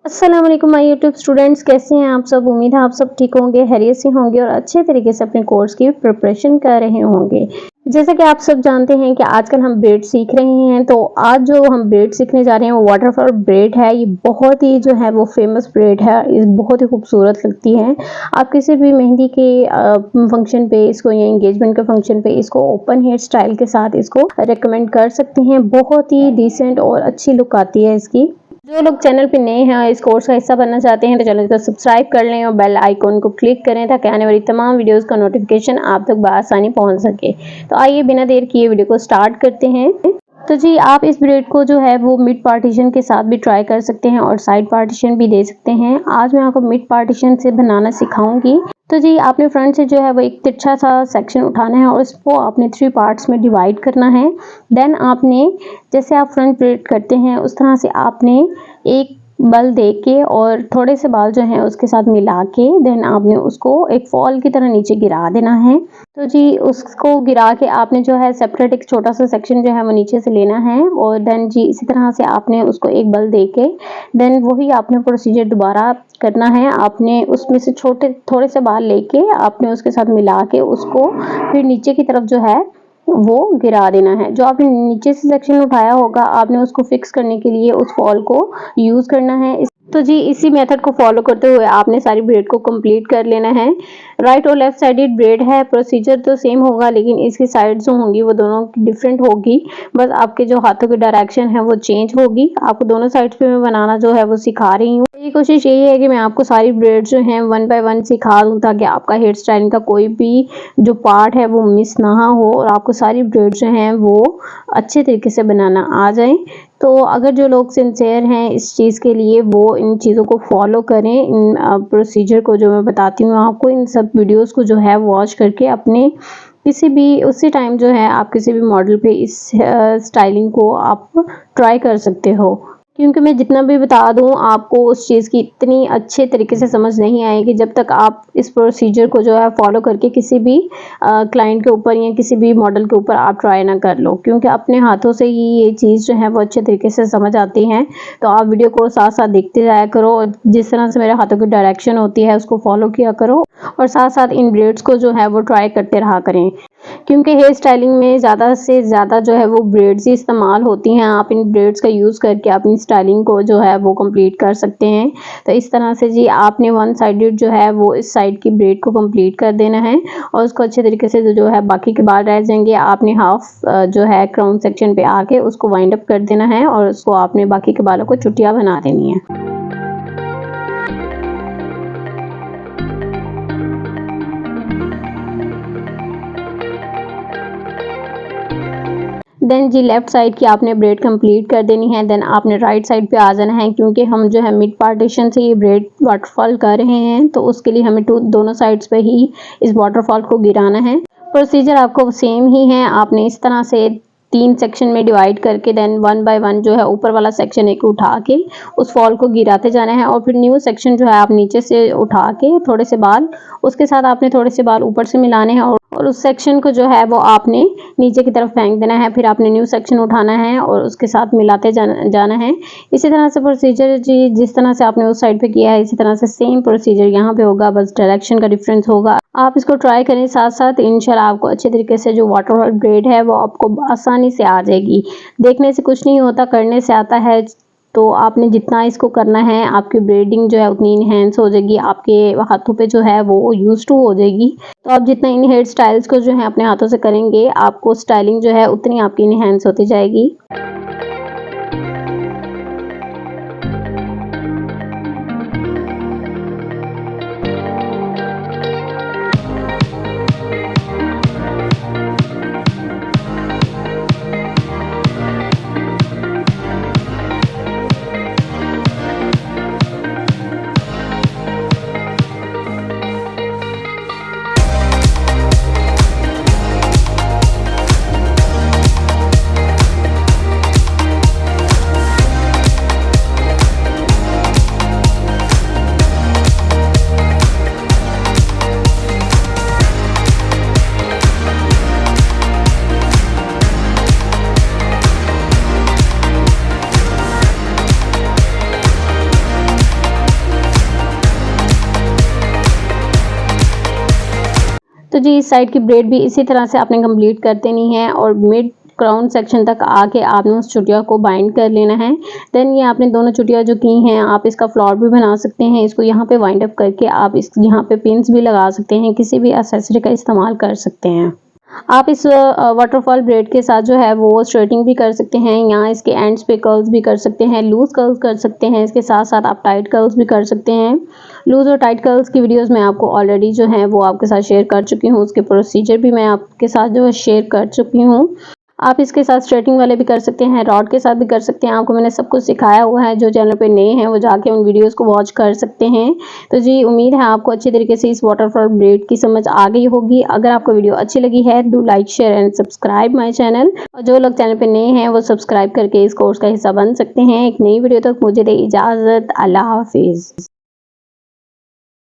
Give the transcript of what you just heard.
अस्सलाम वालेकुम my YouTube students, कैसे हैं आप सब। उम्मीद है आप सब ठीक होंगे, खैरियत से होंगे और अच्छे तरीके से अपने कोर्स की प्रिपरेशन कर रहे होंगे। जैसा कि आप सब जानते हैं कि आजकल हम ब्रेड सीख रहे हैं, तो आज जो हम ब्रेड सीखने जा रहे हैं वो वाटरफॉल ब्रेड है। ये बहुत ही जो है वो फेमस ब्रेड है, ये बहुत ही खूबसूरत लगती है। आप किसी भी मेहंदी के फंक्शन पे इसको या एंगेजमेंट के फंक्शन पे इसको ओपन हेयर स्टाइल के साथ इसको रेकमेंड कर सकते हैं। बहुत ही डिसेंट और अच्छी लुक आती है इसकी। जो लोग चैनल पे नए हैं, इस कोर्स का हिस्सा बनना चाहते हैं, तो चैनल को सब्सक्राइब कर लें और बेल आइकॉन को क्लिक करें ताकि आने वाली तमाम वीडियोस का नोटिफिकेशन आप तक बआसानी पहुंच सके। तो आइए बिना देर किए वीडियो को स्टार्ट करते हैं। तो जी आप इस ब्रेड को जो है वो मिड पार्टीशन के साथ भी ट्राई कर सकते हैं और साइड पार्टीशन भी दे सकते हैं। आज मैं आपको मिड पार्टीशन से बनाना सिखाऊंगी। तो जी आपने फ्रंट से जो है वो एक तिरछा सा सेक्शन उठाना है और इसको आपने 3 पार्ट्स में डिवाइड करना है। देन आपने जैसे आप फ्रंट प्लेट करते हैं उस तरह से आपने एक बल दे के और थोड़े से बाल जो हैं उसके साथ मिला के देन आपने उसको एक फॉल की तरह नीचे गिरा देना है। तो जी उसको गिरा के आपने जो है सेपरेट एक छोटा सा सेक्शन जो है वो नीचे से लेना है और देन जी इसी तरह से आपने उसको एक बल दे के देन वही आपने प्रोसीजर दोबारा करना है। आपने उसमें से छोटे थोड़े से बाल लेके आपने उसके साथ मिला के उसको फिर नीचे की तरफ जो है वो गिरा देना है। जो आपने नीचे से सेक्शन उठाया होगा आपने उसको फिक्स करने के लिए उस फॉल को यूज करना है। तो जी इसी मेथड को फॉलो करते हुए आपने सारी ब्रेड को कंप्लीट कर लेना है। राइट और लेफ्ट साइडेड ब्रेड है, प्रोसीजर तो सेम होगा लेकिन इसकी साइड जो होंगी वो दोनों की डिफरेंट होगी। बस आपके जो हाथों की डायरेक्शन है वो चेंज होगी। आपको दोनों साइड्स पे मैं बनाना जो है वो सिखा रही हूँ। मेरी कोशिश यही है कि मैं आपको सारी ब्रेड जो हैं 1 बाय 1 सिखा दूँ ताकि आपका हेयर स्टाइलिंग का कोई भी जो पार्ट है वो मिस ना हो और आपको सारी ब्रेड जो हैं वो अच्छे तरीके से बनाना आ जाए। तो अगर जो लोग सिंसियर हैं इस चीज़ के लिए वो इन चीज़ों को फॉलो करें। इन प्रोसीजर को जो मैं बताती हूँ आपको, इन सब वीडियोस को जो है वॉच करके अपने किसी भी उसी टाइम जो है आप किसी भी मॉडल पे इस स्टाइलिंग को आप ट्राई कर सकते हो। क्योंकि मैं जितना भी बता दूं आपको उस चीज़ की इतनी अच्छे तरीके से समझ नहीं आएगी जब तक आप इस प्रोसीजर को जो है फॉलो करके किसी भी क्लाइंट के ऊपर या किसी भी मॉडल के ऊपर आप ट्राई ना कर लो। क्योंकि अपने हाथों से ही ये चीज़ जो है वो अच्छे तरीके से समझ आती है। तो आप वीडियो को साथ साथ देखते जाया करो और जिस तरह से मेरे हाथों की डायरेक्शन होती है उसको फॉलो किया करो और साथ साथ इन ब्रेड्स को जो है वो ट्राई करते रहा करें। क्योंकि हेयर स्टाइलिंग में ज़्यादा से ज़्यादा जो है वो ब्रेड्स ही इस्तेमाल होती हैं। आप इन ब्रेड्स का यूज़ करके अपनी स्टाइलिंग को जो है वो कंप्लीट कर सकते हैं। तो इस तरह से जी आपने वन साइडेड जो है वो इस साइड की ब्रेड को कंप्लीट कर देना है और उसको अच्छे तरीके से जो है बाकी के बाल रह जाएंगे आपने हाफ जो है क्राउन सेक्शन पे आके उसको वाइंड अप कर देना है और उसको आपने बाकी के बालों को चुटिया बना देनी है। देन जी लेफ्ट साइड की आपने ब्रेड कंप्लीट कर देनी है। देन आपने राइट साइड पे आ जाना है क्योंकि हम जो है मिड पार्टीशन से ये ब्रेड वाटरफॉल कर रहे हैं तो उसके लिए हमें दोनों साइड्स पे ही इस वाटरफॉल को गिराना है। प्रोसीजर आपको सेम ही है। आपने इस तरह से 3 सेक्शन में डिवाइड करके देन 1 बाय 1 जो है ऊपर वाला सेक्शन एक उठा के उस फॉल को गिराते जाना है और फिर न्यू सेक्शन जो है आप नीचे से उठा के थोड़े से बाल उसके साथ आपने थोड़े से बाल ऊपर से मिलाने हैं और उस सेक्शन को जो है वो आपने नीचे की तरफ फेंक देना है। फिर आपने न्यू सेक्शन उठाना है और उसके साथ मिलाते जाना है। इसी तरह से प्रोसीजर जी जिस तरह से आपने उस साइड पे किया है इसी तरह से सेम प्रोसीजर यहाँ पे होगा, बस डायरेक्शन का डिफरेंस होगा। आप इसको ट्राई करें साथ साथ, इंशाल्लाह आपको अच्छे तरीके से जो वाटरफॉल ब्रेड है वो आपको आसानी से आ जाएगी। देखने से कुछ नहीं होता, करने से आता है। तो आपने जितना इसको करना है आपकी ब्रेडिंग जो है उतनी इनहेंस हो जाएगी, आपके हाथों पे जो है वो यूज टू हो जाएगी। तो आप जितना इन हेयर स्टाइल्स को जो है अपने हाथों से करेंगे आपको स्टाइलिंग जो है उतनी आपकी इनहेंस होती जाएगी। तो जी इस साइड की ब्रेड भी इसी तरह से आपने कंप्लीट कर देनी है और मिड क्राउन सेक्शन तक आके आपने उस चुटिया को बाइंड कर लेना है। देन ये आपने दोनों चुटिया जो की हैं आप इसका फ्लावर भी बना सकते हैं। इसको यहाँ पे वाइंड अप करके आप इस यहाँ पे पिन्स भी लगा सकते हैं, किसी भी एक्सेसरी का इस्तेमाल कर सकते हैं। आप इस वाटरफॉल ब्रेड के साथ जो है वो स्ट्रेटिंग भी कर सकते हैं, यहाँ इसके एंड्स पे कर्ल्स भी कर सकते हैं, लूज कर्ल्स कर सकते हैं, इसके साथ साथ आप टाइट कर्ल्स भी कर सकते हैं। लूज और टाइट कर्ल्स की वीडियोस मैं आपको ऑलरेडी जो है वो आपके साथ शेयर कर चुकी हूँ, उसके प्रोसीजर भी मैं आपके साथ जो है शेयर कर चुकी हूँ। आप इसके साथ स्ट्रेटिंग वाले भी कर सकते हैं, रॉड के साथ भी कर सकते हैं। आपको मैंने सब कुछ सिखाया हुआ है, जो चैनल पे नए हैं वो जाके उन वीडियोस को वॉच कर सकते हैं। तो जी उम्मीद है आपको अच्छी तरीके से इस वाटरफॉल ब्रेड की समझ आ गई होगी। अगर आपको वीडियो अच्छी लगी है do like share and subscribe my channel, और जो लोग चैनल पे नए हैं वो सब्सक्राइब करके इस कोर्स का हिस्सा बन सकते हैं। एक नई वीडियो तक मुझे दे इजाज़त। अल्लाह हाफिज़।